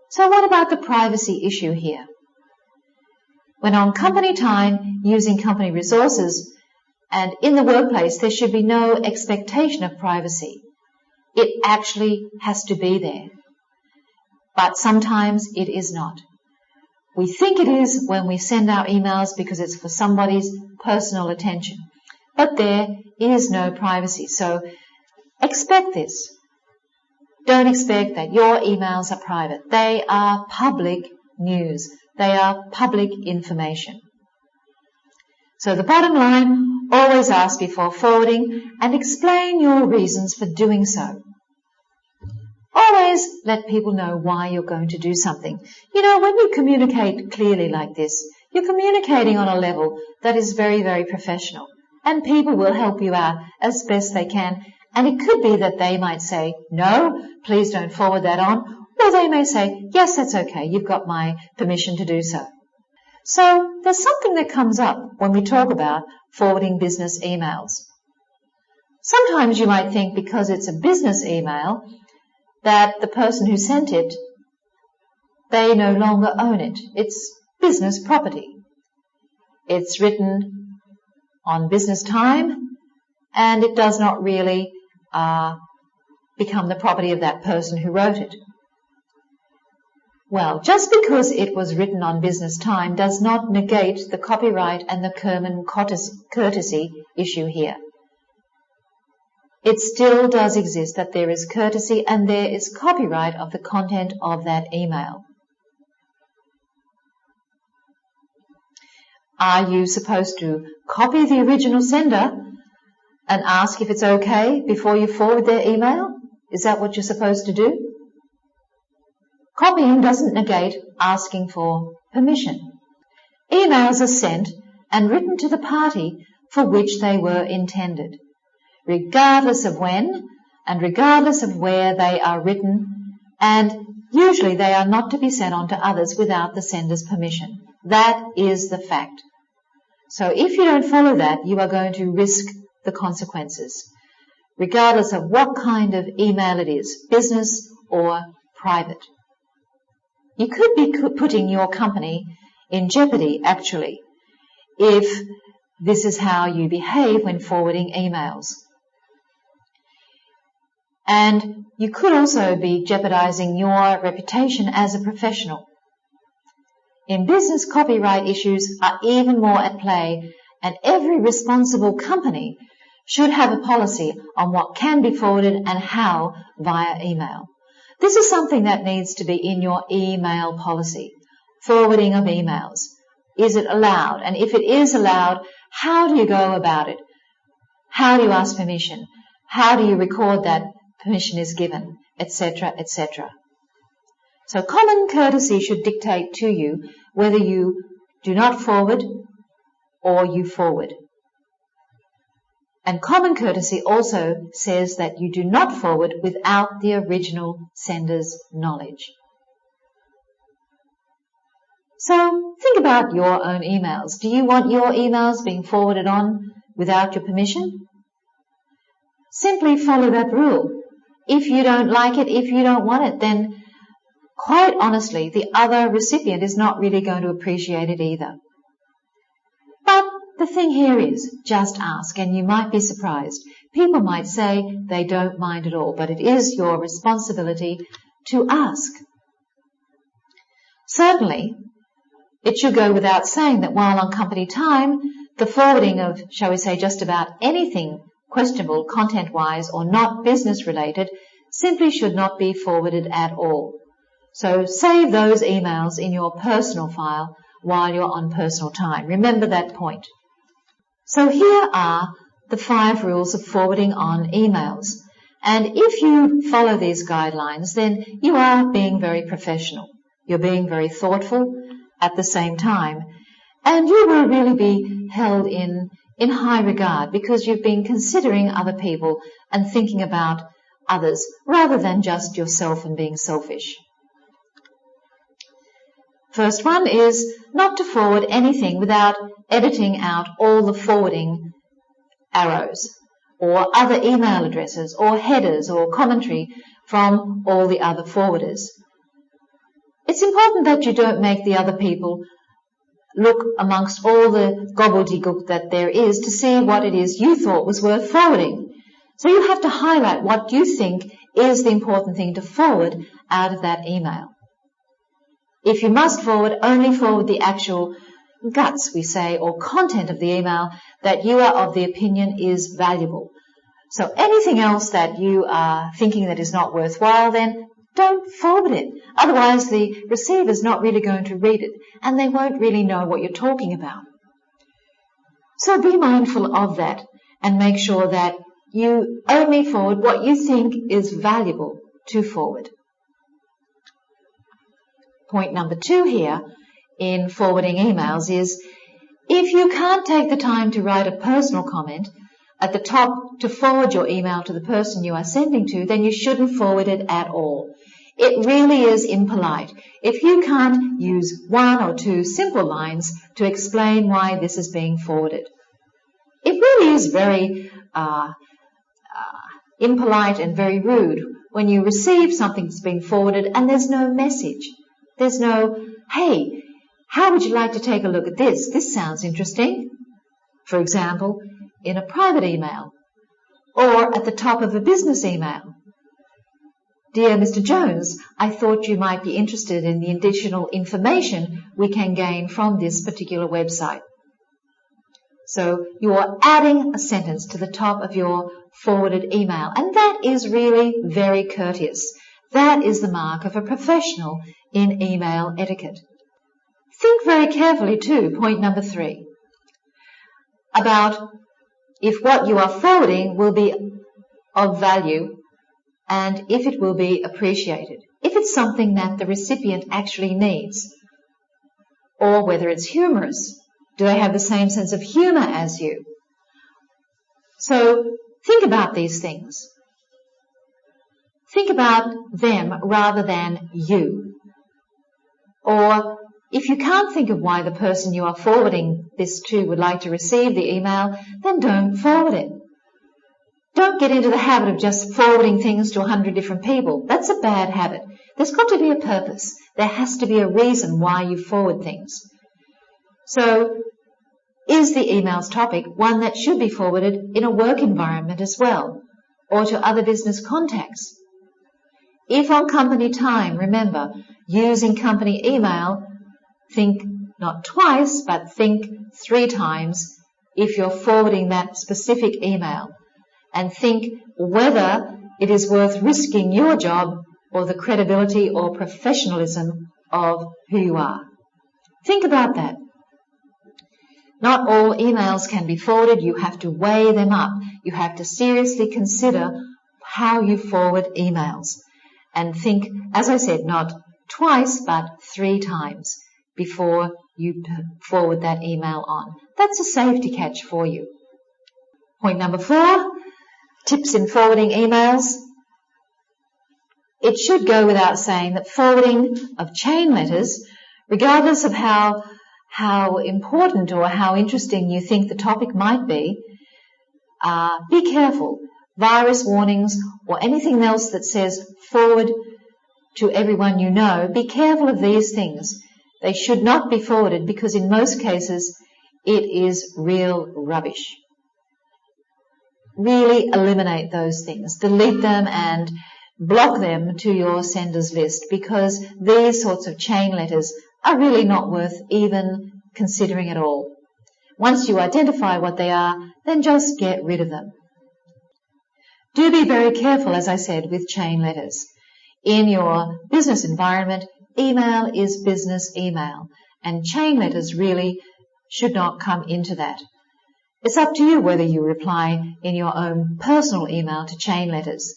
So what about the privacy issue here? When on company time, using company resources, and in the workplace, there should be no expectation of privacy. It actually has to be there. But sometimes it is not. We think it is when we send our emails because it's for somebody's personal attention. But there is no privacy. So expect this. Don't expect that your emails are private. They are public news. They are public information. So the bottom line, always ask before forwarding and explain your reasons for doing so. Always let people know why you're going to do something. You know, when you communicate clearly like this, you're communicating on a level that is very, very professional. And people will help you out as best they can. And it could be that they might say, no, please don't forward that on. Or they may say, yes, that's okay. You've got my permission to do so. So there's something that comes up when we talk about forwarding business emails. Sometimes you might think because it's a business email that the person who sent it, they no longer own it. It's business property. It's written on business time and it does not really become the property of that person who wrote it. Well, just because it was written on business time does not negate the copyright and the common courtesy issue here. It still does exist that there is courtesy and there is copyright of the content of that email. Are you supposed to copy the original sender and ask if it's okay before you forward their email? Is that what you're supposed to do? Copying doesn't negate asking for permission. Emails are sent and written to the party for which they were intended, regardless of when and regardless of where they are written, and usually they are not to be sent on to others without the sender's permission. That is the fact. So if you don't follow that, you are going to risk the consequences, regardless of what kind of email it is, business or private. You could be putting your company in jeopardy, actually, if this is how you behave when forwarding emails. And you could also be jeopardizing your reputation as a professional. In business, copyright issues are even more at play, and every responsible company should have a policy on what can be forwarded and how via email. This is something that needs to be in your email policy, forwarding of emails. Is it allowed? And if it is allowed, how do you go about it? How do you ask permission? How do you record that permission is given, etc., etc.? So common courtesy should dictate to you whether you do not forward or you forward. And common courtesy also says that you do not forward without the original sender's knowledge. So think about your own emails. Do you want your emails being forwarded on without your permission? simply follow that rule. If you don't like it, if you don't want it, then quite honestly, the other recipient is not really going to appreciate it either. But the thing here is, just ask, and you might be surprised. People might say they don't mind at all, but it is your responsibility to ask. Certainly, it should go without saying that while on company time, the forwarding of, shall we say, just about anything questionable content-wise or not business-related simply should not be forwarded at all. So save those emails in your personal file while you're on personal time. Remember that point. So here are the 5 rules of forwarding on emails. And if you follow these guidelines, then you are being very professional. You're being very thoughtful at the same time. And you will really be held in high regard because you've been considering other people and thinking about others rather than just yourself and being selfish. First one is not to forward anything without editing out all the forwarding arrows or other email addresses or headers or commentary from all the other forwarders. It's important that you don't make the other people look amongst all the gobbledygook that there is to see what it is you thought was worth forwarding. So you have to highlight what you think is the important thing to forward out of that email. If you must forward, only forward the actual guts, we say, or content of the email that you are of the opinion is valuable. So anything else that you are thinking that is not worthwhile, then don't forward it. Otherwise, the receiver's not really going to read it, and they won't really know what you're talking about. So be mindful of that and make sure that you only forward what you think is valuable to forward. Point number 2 here in forwarding emails is if you can't take the time to write a personal comment at the top to forward your email to the person you are sending to, then you shouldn't forward it at all. It really is impolite if you can't use 1 or 2 simple lines to explain why this is being forwarded. It really is very impolite and very rude when you receive something that's been forwarded and there's no message. There's no, hey, how would you like to take a look at this? This sounds interesting. For example, in a private email or at the top of a business email. Dear Mr. Jones, I thought you might be interested in the additional information we can gain from this particular website. So you are adding a sentence to the top of your forwarded email, and that is really very courteous. That is the mark of a professional in email etiquette. Think very carefully too, point number 3, about if what you are forwarding will be of value and if it will be appreciated. If it's something that the recipient actually needs, or whether it's humorous. Do they have the same sense of humor as you? So think about these things. Think about them rather than you. Or if you can't think of why the person you are forwarding this to would like to receive the email, then don't forward it. Don't get into the habit of just forwarding things to 100 different people. That's a bad habit. There's got to be a purpose. There has to be a reason why you forward things. So, is the email's topic one that should be forwarded in a work environment as well, or to other business contacts? If on company time, remember, using company email, think not twice, but think 3 times if you're forwarding that specific email, and think whether it is worth risking your job or the credibility or professionalism of who you are. Think about that. Not all emails can be forwarded. You have to weigh them up. You have to seriously consider how you forward emails. And think, as I said, not twice, but 3 times before you forward that email on. That's a safety catch for you. Point number 4, tips in forwarding emails. It should go without saying that forwarding of chain letters, regardless of how important or how interesting you think the topic might be careful. virus warnings, or anything else that says forward to everyone you know, be careful of these things. They should not be forwarded because in most cases it is real rubbish. Really eliminate those things. Delete them and block them to your senders list because these sorts of chain letters are really not worth even considering at all. Once you identify what they are, then just get rid of them. Do be very careful, as I said, with chain letters. In your business environment, email is business email, and chain letters really should not come into that. It's up to you whether you reply in your own personal email to chain letters.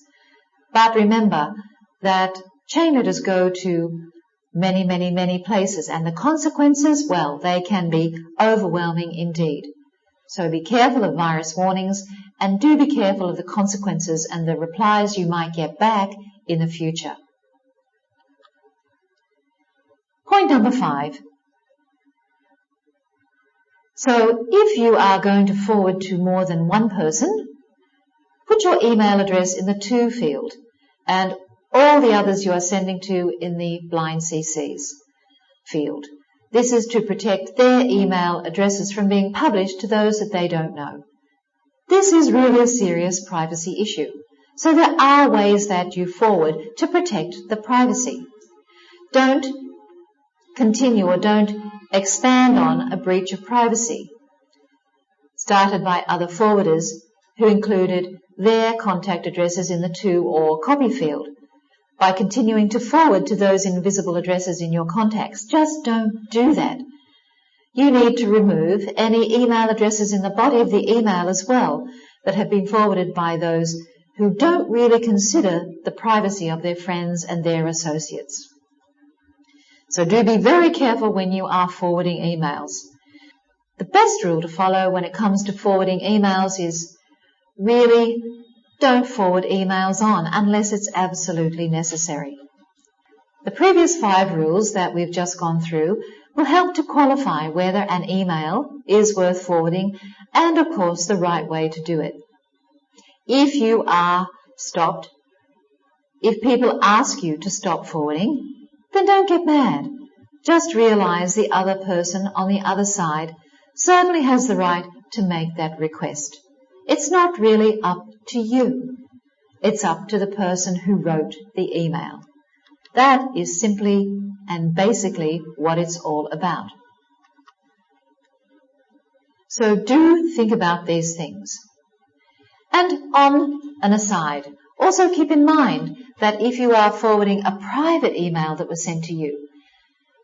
But remember that chain letters go to many, many, many places, and the consequences, well, they can be overwhelming indeed. So be careful of virus warnings, and do be careful of the consequences and the replies you might get back in the future. Point number 5. So if you are going to forward to more than one person, put your email address in the to field and all the others you are sending to in the blind CCs field. This is to protect their email addresses from being published to those that they don't know. This is really a serious privacy issue. So there are ways that you forward to protect the privacy. Don't continue or don't expand on a breach of privacy started by other forwarders who included their contact addresses in the to or copy field. By continuing to forward to those invisible addresses in your contacts, just don't do that. You need to remove any email addresses in the body of the email as well that have been forwarded by those who don't really consider the privacy of their friends and their associates. So do be very careful when you are forwarding emails. The best rule to follow when it comes to forwarding emails is really don't forward emails on unless it's absolutely necessary. The previous 5 rules that we've just gone through will help to qualify whether an email is worth forwarding and, of course, the right way to do it. If you are stopped, if people ask you to stop forwarding, then don't get mad. Just realize the other person on the other side certainly has the right to make that request. It's not really up to you. It's up to the person who wrote the email. That is simply and basically what it's all about. So do think about these things. And on an aside, also keep in mind that if you are forwarding a private email that was sent to you,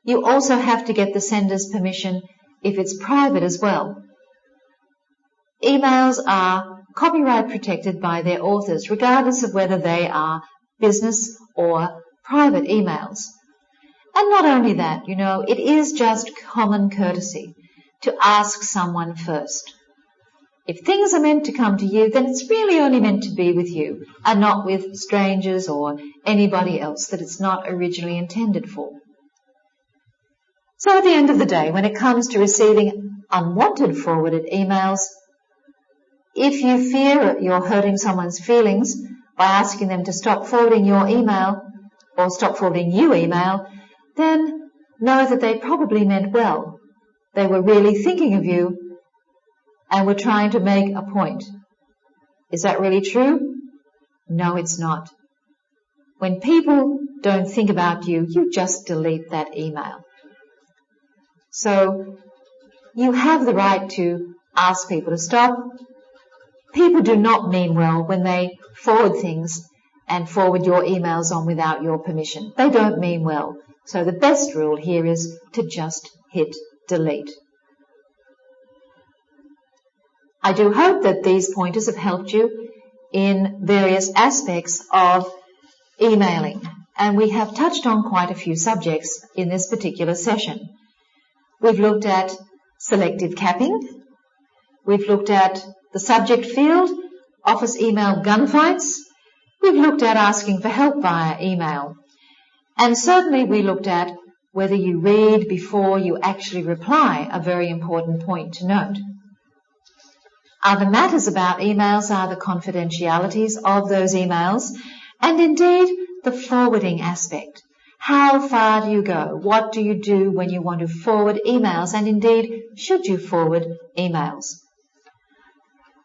you also have to get the sender's permission if it's private as well. Emails are copyright protected by their authors, regardless of whether they are business or private emails. And not only that, it is just common courtesy to ask someone first. If things are meant to come to you, then it's really only meant to be with you and not with strangers or anybody else that it's not originally intended for. So at the end of the day, when it comes to receiving unwanted forwarded emails, if you fear you're hurting someone's feelings by asking them to stop forwarding your email or stop forwarding you email, then know that they probably meant well. They were really thinking of you and were trying to make a point. Is that really true? No, it's not. When people don't think about you, you just delete that email. So you have the right to ask people to stop. People do not mean well when they forward things and forward your emails on without your permission. They don't mean well. So the best rule here is to just hit delete. I do hope that these pointers have helped you in various aspects of emailing, and we have touched on quite a few subjects in this particular session. We've looked at selective capping. We've looked at the subject field, office email gunfights. We've looked at asking for help via email. And certainly we looked at whether you read before you actually reply, a very important point to note. Other matters about emails are the confidentialities of those emails and indeed the forwarding aspect. How far do you go? What do you do when you want to forward emails? And indeed, should you forward emails?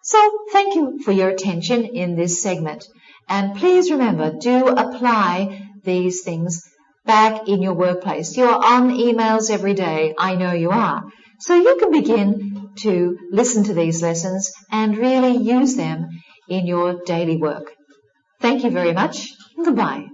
So thank you for your attention in this segment. And please remember, do apply these things back in your workplace. You're on emails every day. I know you are. So you can begin to listen to these lessons and really use them in your daily work. Thank you very much. Goodbye.